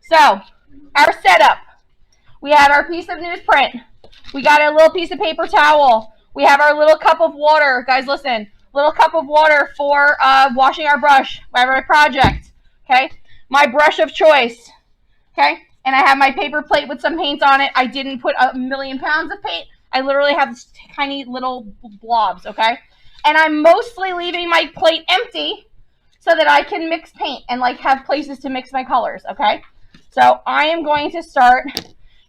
So, our setup. We had our piece of newsprint. We got a little piece of paper towel. We have our little cup of water. Guys, listen. Little cup of water for washing our brush. I have our project. Okay? My brush of choice. Okay? And I have my paper plate with some paint on it. I didn't put a million pounds of paint. I literally have this tiny little blobs. Okay? And I'm mostly leaving my plate empty so that I can mix paint and like have places to mix my colors. Okay? So I am going to start.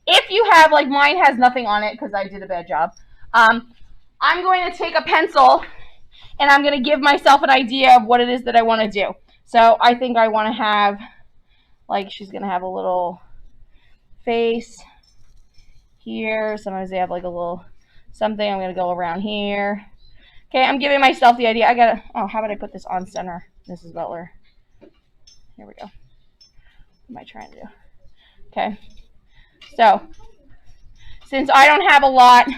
If you have, like mine has nothing on it because I did a bad job, I'm going to take a pencil and I'm going to give myself an idea of what it is that I want to do. So I think I want to have, like, she's going to have a little face here. Sometimes they have like a little something. I'm going to go around here. Okay, I'm giving myself the idea. I got to, oh, how about I put this on center, Mrs. Butler? Here we go. What am I trying to do? Okay. So, since I don't have a lot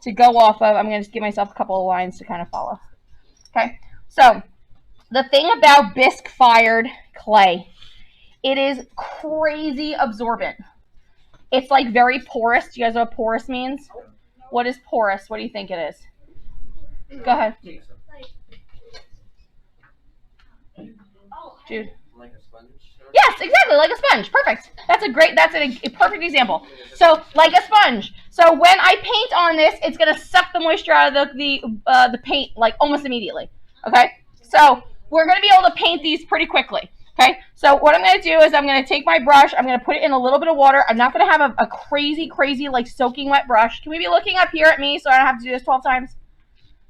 to go off of, I'm going to just give myself a couple of lines to kind of follow. Okay, so the thing about bisque-fired clay, it is crazy absorbent. It's like very porous. Do you guys know what porous means? What is porous? What do you think it is? Go ahead. Jude. Like a sponge? Yes, exactly, like a sponge. Perfect. That's a perfect example. So, like a sponge. So when I paint on this, it's gonna suck the moisture out of the paint like almost immediately. Okay. So we're gonna be able to paint these pretty quickly. Okay. So what I'm gonna do is I'm gonna take my brush. I'm gonna put it in a little bit of water. I'm not gonna have a crazy like soaking wet brush. Can we be looking up here at me so I don't have to do this 12 times?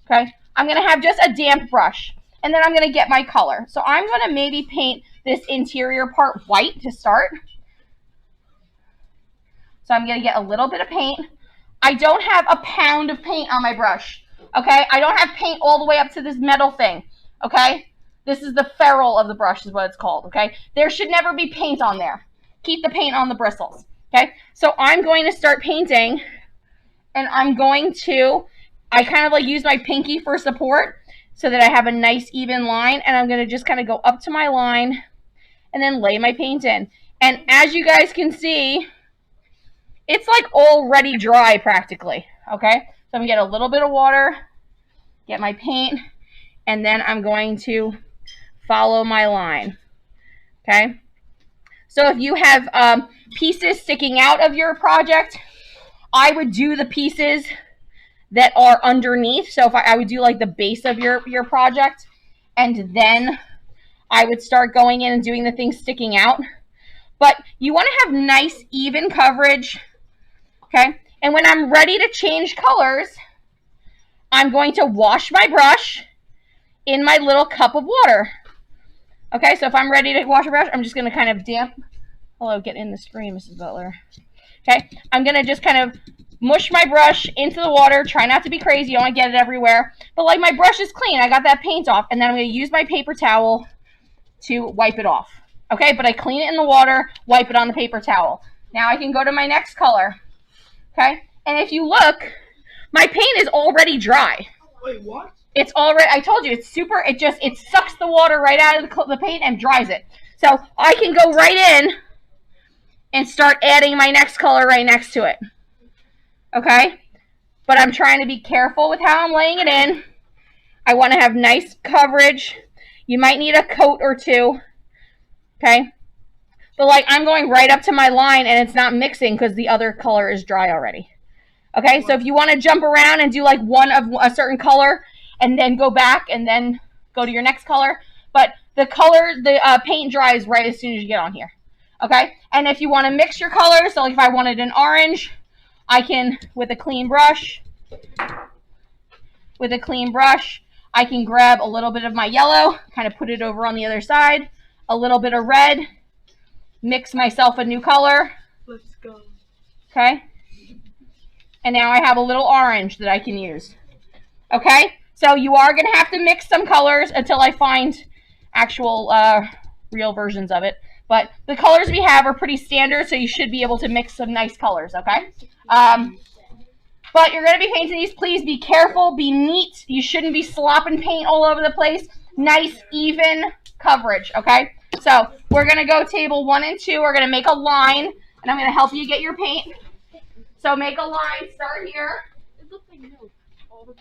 Okay. I'm gonna have just a damp brush, and then I'm gonna get my color. So I'm gonna maybe paint this interior part white to start. So I'm going to get a little bit of paint. I don't have a pound of paint on my brush. Okay? I don't have paint all the way up to this metal thing. Okay? This is the ferrule of the brush is what it's called. Okay? There should never be paint on there. Keep the paint on the bristles. Okay? So I'm going to start painting, and I'm going to, I kind of like use my pinky for support so that I have a nice even line, and I'm going to just kind of go up to my line and then lay my paint in. And as you guys can see, it's like already dry practically, okay? So I'm gonna get a little bit of water, get my paint, and then I'm going to follow my line, okay? So if you have pieces sticking out of your project, I would do the pieces that are underneath. So if I would do like the base of your project, and then I would start going in and doing the things sticking out. But you want to have nice, even coverage, okay? And when I'm ready to change colors, I'm going to wash my brush in my little cup of water. Okay, so if I'm ready to wash a brush, I'm just going to kind of hello, get in the screen, Mrs. Butler. Okay, I'm going to just kind of mush my brush into the water. Try not to be crazy. You don't want to get it everywhere. But like my brush is clean. I got that paint off. And then I'm going to use my paper towel to wipe it off. Okay, but I clean it in the water, wipe it on the paper towel. Now I can go to my next color. Okay, and if you look, my paint is already dry. Wait, what? It's already, I told you, it's super, it sucks the water right out of the paint and dries it. So I can go right in and start adding my next color right next to it. Okay, but I'm trying to be careful with how I'm laying it in. I want to have nice coverage. You might need a coat or two, okay? But like I'm going right up to my line and it's not mixing because the other color is dry already. Okay, so if you want to jump around and do like one of a certain color and then go back and then go to your next color. But the paint dries right as soon as you get on here. Okay, and if you want to mix your colors, so like if I wanted an orange, I can, with a clean brush, I can grab a little bit of my yellow, kind of put it over on the other side, a little bit of red, mix myself a new color. Let's go. Okay. And now I have a little orange that I can use. Okay. So you are going to have to mix some colors until I find actual real versions of it. But the colors we have are pretty standard, so you should be able to mix some nice colors, okay? But you're going to be painting these. Please be careful. Be neat. You shouldn't be slopping paint all over the place. Nice, even coverage, okay? So we're going to go table 1 and 2. We're going to make a line, and I'm going to help you get your paint. So make a line, start here. It looks like milk. All the